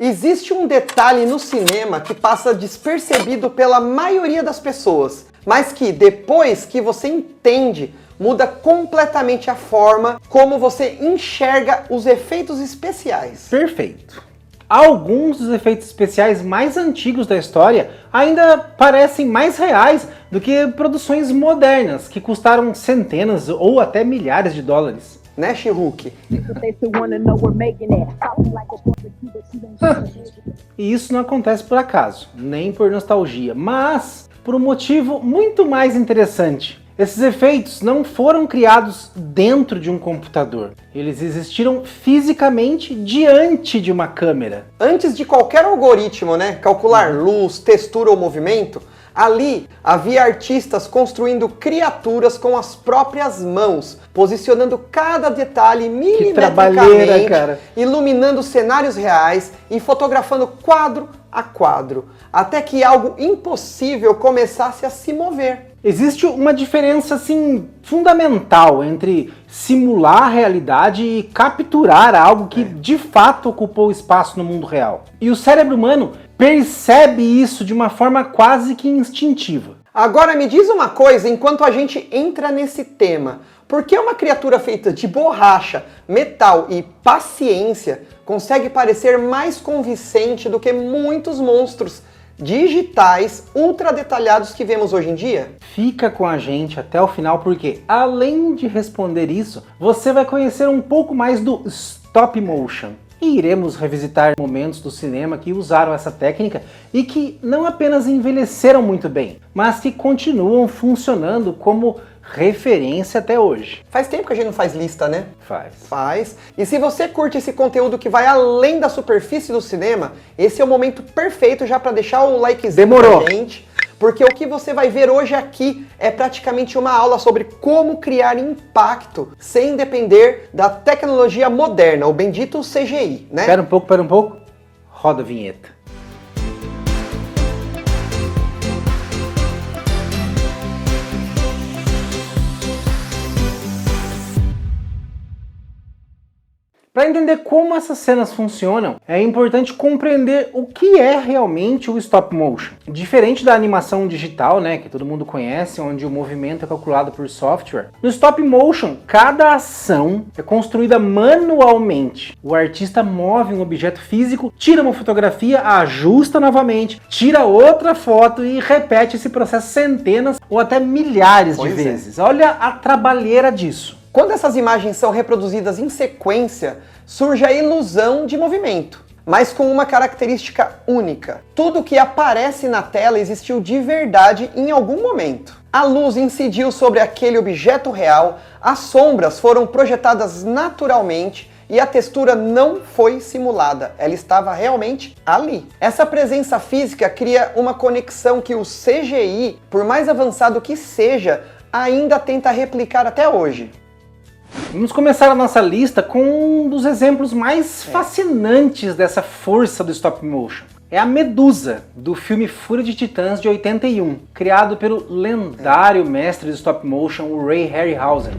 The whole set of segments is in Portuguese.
Existe um detalhe no cinema que passa despercebido pela maioria das pessoas, mas que depois que você entende, muda completamente a forma como você enxerga os efeitos especiais. Perfeito. Alguns dos efeitos especiais mais antigos da história ainda parecem mais reais do que produções modernas, que custaram centenas ou até milhares de dólares. Né, She-Hulk? E isso não acontece por acaso, nem por nostalgia, mas por um motivo muito mais interessante. Esses efeitos não foram criados dentro de um computador. Eles existiram fisicamente diante de uma câmera. Antes de qualquer algoritmo, né, calcular luz, textura ou movimento, ali havia artistas construindo criaturas com as próprias mãos, posicionando cada detalhe milimetricamente, cara. Iluminando cenários reais e fotografando quadro a quadro, até que algo impossível começasse a se mover. Existe uma diferença assim fundamental entre simular a realidade e capturar algo que de fato ocupou espaço no mundo real. E o cérebro humano percebe isso de uma forma quase que instintiva. Agora me diz uma coisa, enquanto a gente entra nesse tema, por que uma criatura feita de borracha, metal e paciência consegue parecer mais convincente do que muitos monstros digitais ultra detalhados que vemos hoje em dia? Fica com a gente até o final porque, além de responder isso, você vai conhecer um pouco mais do stop motion. E iremos revisitar momentos do cinema que usaram essa técnica e que não apenas envelheceram muito bem, mas que continuam funcionando como referência até hoje. Faz tempo que a gente não faz lista, né? Faz. E se você curte esse conteúdo que vai além da superfície do cinema, esse é o momento perfeito já para deixar o likezinho. Demorou. Pra gente, porque o que você vai ver hoje aqui é praticamente uma aula sobre como criar impacto sem depender da tecnologia moderna, o bendito CGI, né? Espera um pouco. Roda a vinheta. Para entender como essas cenas funcionam, é importante compreender o que é realmente o stop motion. Diferente da animação digital, né, que todo mundo conhece, onde o movimento é calculado por software, no stop motion, cada ação é construída manualmente. O artista move um objeto físico, tira uma fotografia, ajusta novamente, tira outra foto e repete esse processo centenas ou até milhares de vezes. Olha a trabalheira disso. Quando essas imagens são reproduzidas em sequência, surge a ilusão de movimento, mas com uma característica única. Tudo que aparece na tela existiu de verdade em algum momento. A luz incidiu sobre aquele objeto real, as sombras foram projetadas naturalmente e a textura não foi simulada, ela estava realmente ali. Essa presença física cria uma conexão que o CGI, por mais avançado que seja, ainda tenta replicar até hoje. Vamos começar a nossa lista com um dos exemplos mais fascinantes dessa força do stop motion. É a Medusa, do filme Fúria de Titãs de 81, criado pelo lendário mestre do stop motion, o Ray Harryhausen.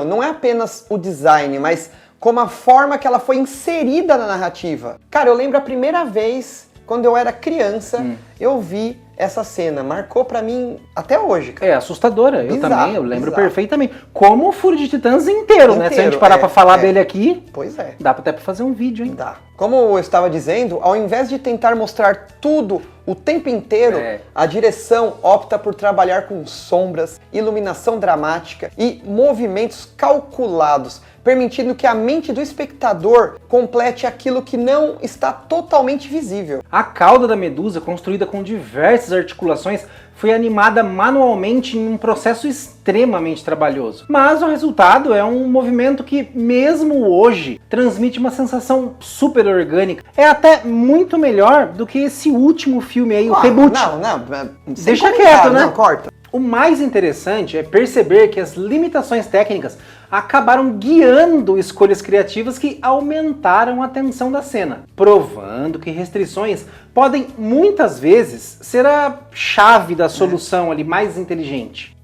Não é apenas o design, mas como a forma que ela foi inserida na narrativa. Cara, eu lembro a primeira vez, quando eu era criança, eu vi essa cena. Marcou pra mim até hoje, cara. É assustadora, eu Bizarro, também, eu lembro bizarro. perfeitamente. Como o Fúria de Titãs inteiro, né? Se a gente parar pra falar dele aqui, Pois é. dá até pra fazer um vídeo, hein? Dá. Como eu estava dizendo, ao invés de tentar mostrar tudo o tempo inteiro, a direção opta por trabalhar com sombras, iluminação dramática e movimentos calculados, permitindo que a mente do espectador complete aquilo que não está totalmente visível. A cauda da Medusa, construída com diversas articulações, foi animada manualmente em um processo extremamente trabalhoso. Mas o resultado é um movimento que, mesmo hoje, transmite uma sensação super orgânica. É até muito melhor do que esse último filme aí, o reboot. Não, Deixa quieto, né? Não, corta. O mais interessante é perceber que as limitações técnicas acabaram guiando escolhas criativas que aumentaram a tensão da cena, provando que restrições podem muitas vezes ser a chave da solução ali mais inteligente.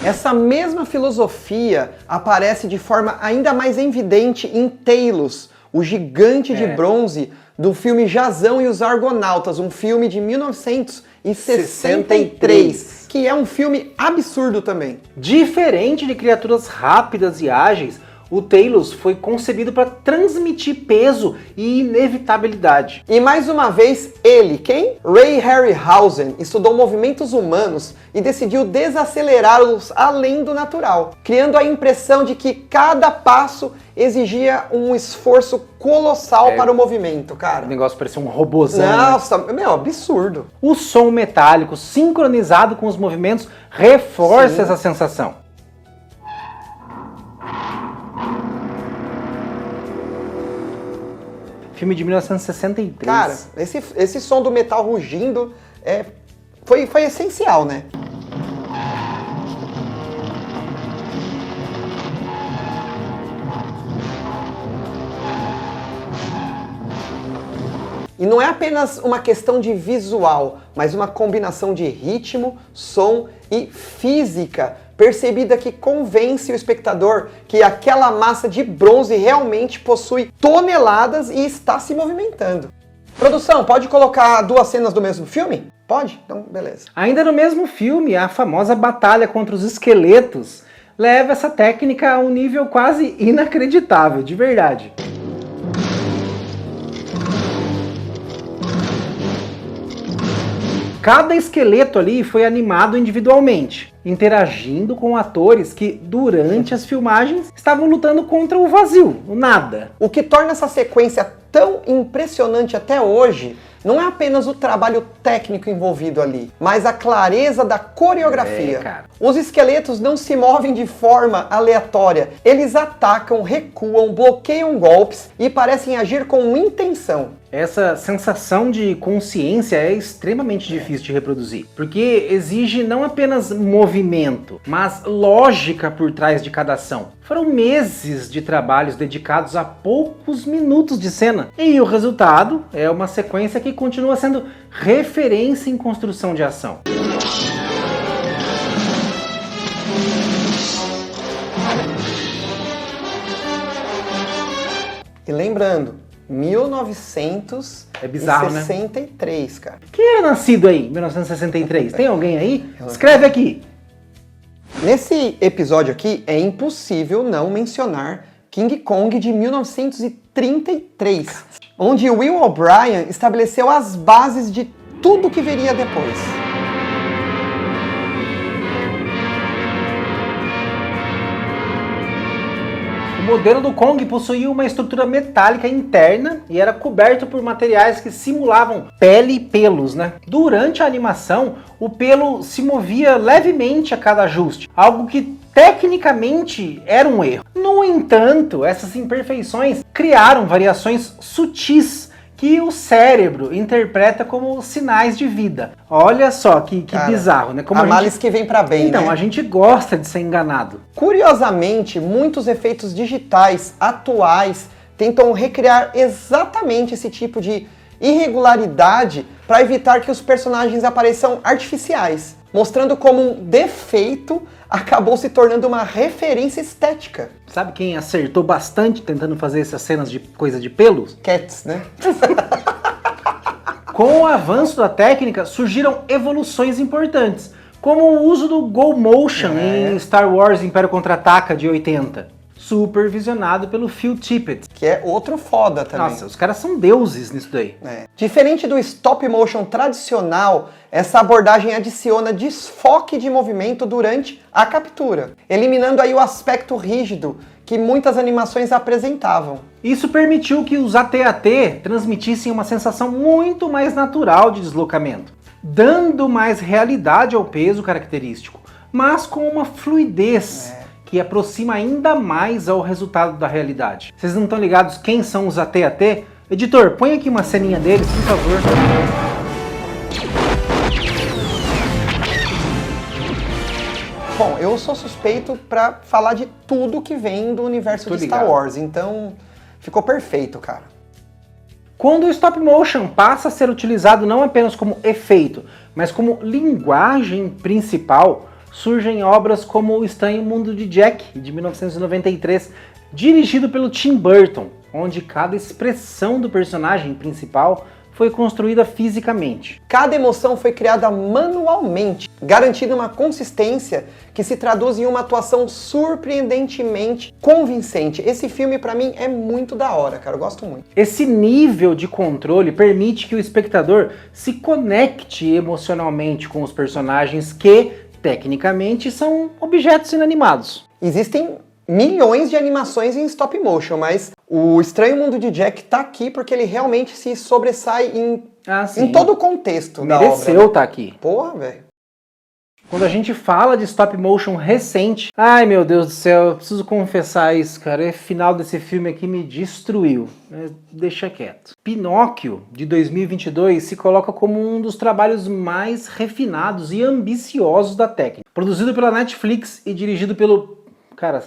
Essa mesma filosofia aparece de forma ainda mais evidente em Talos, o gigante de bronze do filme Jazão e os Argonautas, um filme de 1963, que é um filme absurdo também. Diferente de criaturas rápidas e ágeis, o Talos foi concebido para transmitir peso e inevitabilidade. E mais uma vez, ele, quem? Ray Harryhausen, estudou movimentos humanos e decidiu desacelerá-los além do natural, criando a impressão de que cada passo exigia um esforço colossal para o movimento, cara. O negócio parecia um robôzão. Nossa, meu, absurdo. O som metálico sincronizado com os movimentos reforça essa sensação. Filme de 1963. Cara, esse som do metal rugindo foi essencial, né? E não é apenas uma questão de visual, mas uma combinação de ritmo, som e física percebida que convence o espectador que aquela massa de bronze realmente possui toneladas e está se movimentando. Produção, pode colocar 2 cenas do mesmo filme? Pode? Então, beleza. Ainda no mesmo filme, a famosa batalha contra os esqueletos leva essa técnica a um nível quase inacreditável, de verdade. Cada esqueleto ali foi animado individualmente, interagindo com atores que, durante as filmagens, estavam lutando contra o vazio, o nada. O que torna essa sequência tão impressionante até hoje não é apenas o trabalho técnico envolvido ali, mas a clareza da coreografia. Os esqueletos não se movem de forma aleatória, eles atacam, recuam, bloqueiam golpes e parecem agir com intenção. Essa sensação de consciência é extremamente difícil de reproduzir, porque exige não apenas movimento, mas lógica por trás de cada ação. Foram meses de trabalhos dedicados a poucos minutos de cena, e o resultado é uma sequência que continua sendo referência em construção de ação. E lembrando, 1963, é bizarro, né? Cara. Quem era nascido aí em 1963? Tem alguém aí? Escreve aqui. Nesse episódio aqui, é impossível não mencionar King Kong de 1933, onde Will O'Brien estabeleceu as bases de tudo que viria depois. O modelo do Kong possuía uma estrutura metálica interna e era coberto por materiais que simulavam pele e pelos, né? Durante a animação, o pelo se movia levemente a cada ajuste, algo que tecnicamente era um erro. No entanto, essas imperfeições criaram variações sutis que o cérebro interpreta como sinais de vida. Olha só que bizarro, né? Como a males que vem pra bem, então, né? A gente gosta de ser enganado. Curiosamente, muitos efeitos digitais atuais tentam recriar exatamente esse tipo de irregularidade para evitar que os personagens apareçam artificiais, mostrando como um defeito acabou se tornando uma referência estética. Sabe quem acertou bastante tentando fazer essas cenas de coisa de pelos? Cats, né? Com o avanço da técnica, surgiram evoluções importantes, como o uso do Go Motion em Star Wars Império Contra-Ataca de 80, supervisionado pelo Phil Tippett. Que é outro foda também. Nossa, os caras são deuses nisso daí. Diferente do stop motion tradicional, essa abordagem adiciona desfoque de movimento durante a captura, eliminando aí o aspecto rígido que muitas animações apresentavam. Isso permitiu que os AT-AT transmitissem uma sensação muito mais natural de deslocamento, dando mais realidade ao peso característico, mas com uma fluidez que aproxima ainda mais ao resultado da realidade. Vocês não estão ligados quem são os AT-AT? Editor, põe aqui uma ceninha deles, por favor. eu sou suspeito pra falar de tudo que vem do universo de Star Wars, então ficou perfeito, cara. Quando o stop motion passa a ser utilizado não apenas como efeito, mas como linguagem principal, surgem obras como O Estranho Mundo de Jack, de 1993, dirigido pelo Tim Burton, onde cada expressão do personagem principal foi construída fisicamente. Cada emoção foi criada manualmente, garantindo uma consistência que se traduz em uma atuação surpreendentemente convincente. Esse filme, pra mim, é muito da hora, cara, eu gosto muito. Esse nível de controle permite que o espectador se conecte emocionalmente com os personagens que, tecnicamente, são objetos inanimados. Existem milhões de animações em stop motion, mas o Estranho Mundo de Jack tá aqui porque ele realmente se sobressai em todo o contexto da obra. Mereceu estar aqui. Porra, velho. Quando a gente fala de stop motion recente, ai meu Deus do céu, eu preciso confessar isso, cara, o final desse filme aqui me destruiu, mas deixa quieto. Pinóquio, de 2022, se coloca como um dos trabalhos mais refinados e ambiciosos da técnica. Produzido pela Netflix e dirigido pelo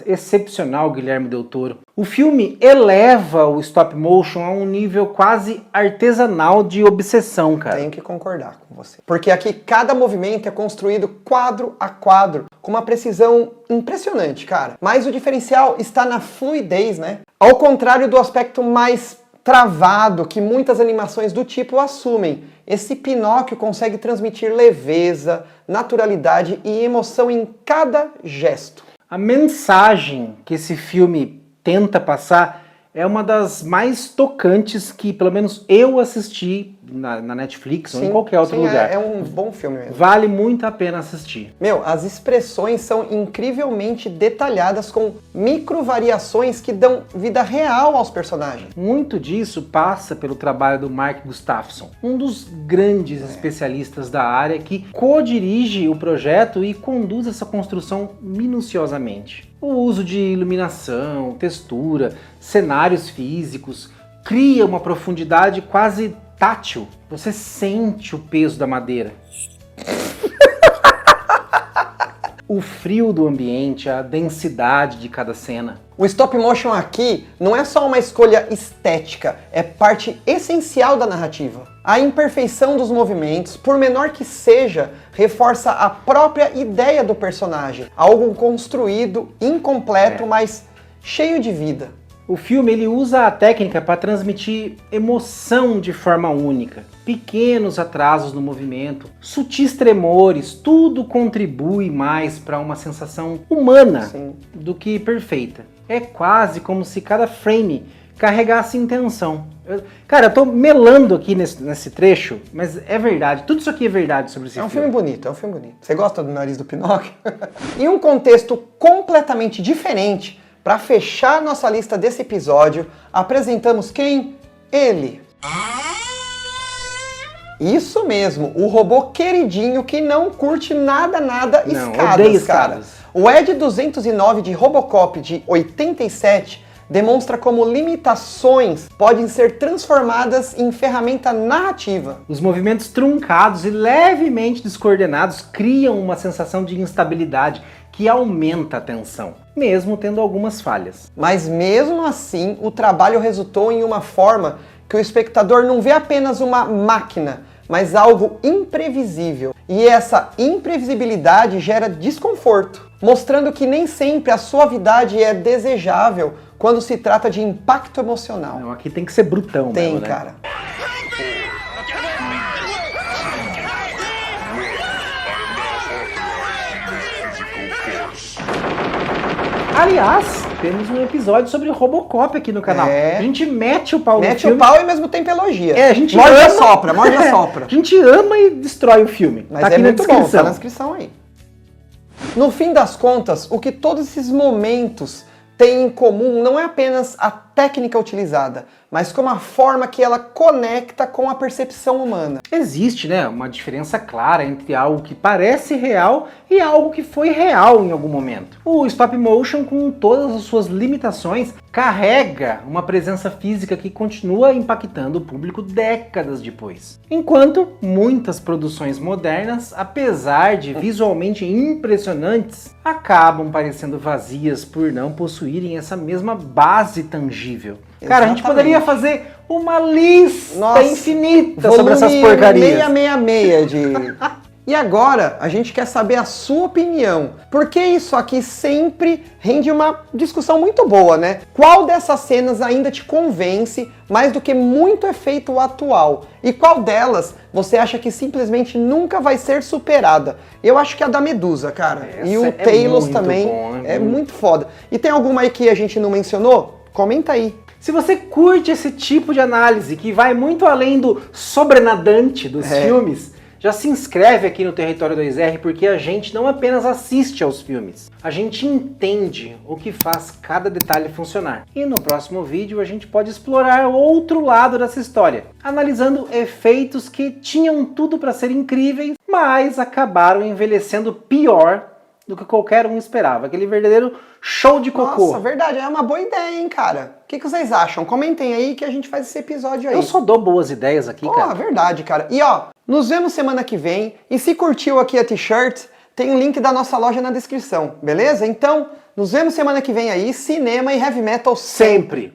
excepcional Guilherme Del Toro. O filme eleva o stop motion a um nível quase artesanal de obsessão, cara. Tenho que concordar com você. Porque aqui cada movimento é construído quadro a quadro, com uma precisão impressionante, cara. Mas o diferencial está na fluidez, né? Ao contrário do aspecto mais travado que muitas animações do tipo assumem, esse Pinóquio consegue transmitir leveza, naturalidade e emoção em cada gesto. A mensagem que esse filme tenta passar é uma das mais tocantes que, pelo menos, eu assisti na Netflix ou em qualquer outro lugar. É um bom filme mesmo. Vale muito a pena assistir. As expressões são incrivelmente detalhadas com microvariações que dão vida real aos personagens. Muito disso passa pelo trabalho do Mark Gustafson, um dos grandes especialistas da área que co-dirige o projeto e conduz essa construção minuciosamente. O uso de iluminação, textura, cenários físicos cria uma profundidade quase tátil. Você sente o peso da madeira. O frio do ambiente, a densidade de cada cena. O stop motion aqui não é só uma escolha estética, é parte essencial da narrativa. A imperfeição dos movimentos, por menor que seja, reforça a própria ideia do personagem. Algo construído, incompleto, mas cheio de vida. O filme ele usa a técnica para transmitir emoção de forma única. Pequenos atrasos no movimento, sutis tremores, tudo contribui mais para uma sensação humana do que perfeita. É quase como se cada frame carregasse intenção. Cara, eu tô melando aqui nesse trecho, mas é verdade. Tudo isso aqui é verdade sobre esse filme. É um filme bonito, é um filme bonito. Você gosta do nariz do Pinóquio? Em um contexto completamente diferente, para fechar nossa lista desse episódio, apresentamos quem? Ele. Isso mesmo, o robô queridinho que não curte nada escadas, cara. O Ed 209 de Robocop de 87 demonstra como limitações podem ser transformadas em ferramenta narrativa. Os movimentos truncados e levemente descoordenados criam uma sensação de instabilidade que aumenta a tensão, mesmo tendo algumas falhas. Mas mesmo assim, o trabalho resultou em uma forma que o espectador não vê apenas uma máquina, mas algo imprevisível. E essa imprevisibilidade gera desconforto, mostrando que nem sempre a suavidade é desejável quando se trata de impacto emocional. Não, aqui tem que ser brutão, tem, mesmo, né? Cara. Aliás, temos um episódio sobre Robocop aqui no canal. A gente mete o pau no filme. Mete o pau e ao mesmo tempo elogia. A gente morde a sopra, morde a sopra. A gente ama e destrói o filme. Mas tá aqui muito bom, tá na descrição aí. No fim das contas, o que todos esses momentos têm em comum não é apenas a técnica utilizada, mas como a forma que ela conecta com a percepção humana. Existe, né, uma diferença clara entre algo que parece real e algo que foi real em algum momento. O stop motion, com todas as suas limitações, carrega uma presença física que continua impactando o público décadas depois. Enquanto muitas produções modernas, apesar de visualmente impressionantes, acabam parecendo vazias por não possuírem essa mesma base tangível. Cara, a gente poderia fazer uma lista infinita sobre essas porcarias. 666 de... E agora, a gente quer saber a sua opinião, porque isso aqui sempre rende uma discussão muito boa, né? Qual dessas cenas ainda te convence mais do que muito efeito atual? E qual delas você acha que simplesmente nunca vai ser superada? Eu acho que a da Medusa, cara. Essa e o Talos também é muito foda. E tem alguma aí que a gente não mencionou? Comenta aí. Se você curte esse tipo de análise que vai muito além do sobrenadante dos filmes, já se inscreve aqui no Território 2R, porque a gente não apenas assiste aos filmes, a gente entende o que faz cada detalhe funcionar. E no próximo vídeo a gente pode explorar outro lado dessa história, analisando efeitos que tinham tudo para ser incríveis, mas acabaram envelhecendo pior do que qualquer um esperava. Aquele verdadeiro show de cocô. Nossa, verdade, é uma boa ideia, hein, cara? O que vocês acham? Comentem aí que a gente faz esse episódio aí. Eu só dou boas ideias aqui, cara. Verdade, cara. E ó, nos vemos semana que vem. E se curtiu aqui a t-shirt, tem o link da nossa loja na descrição, beleza? Então, nos vemos semana que vem aí. Cinema e heavy metal sempre.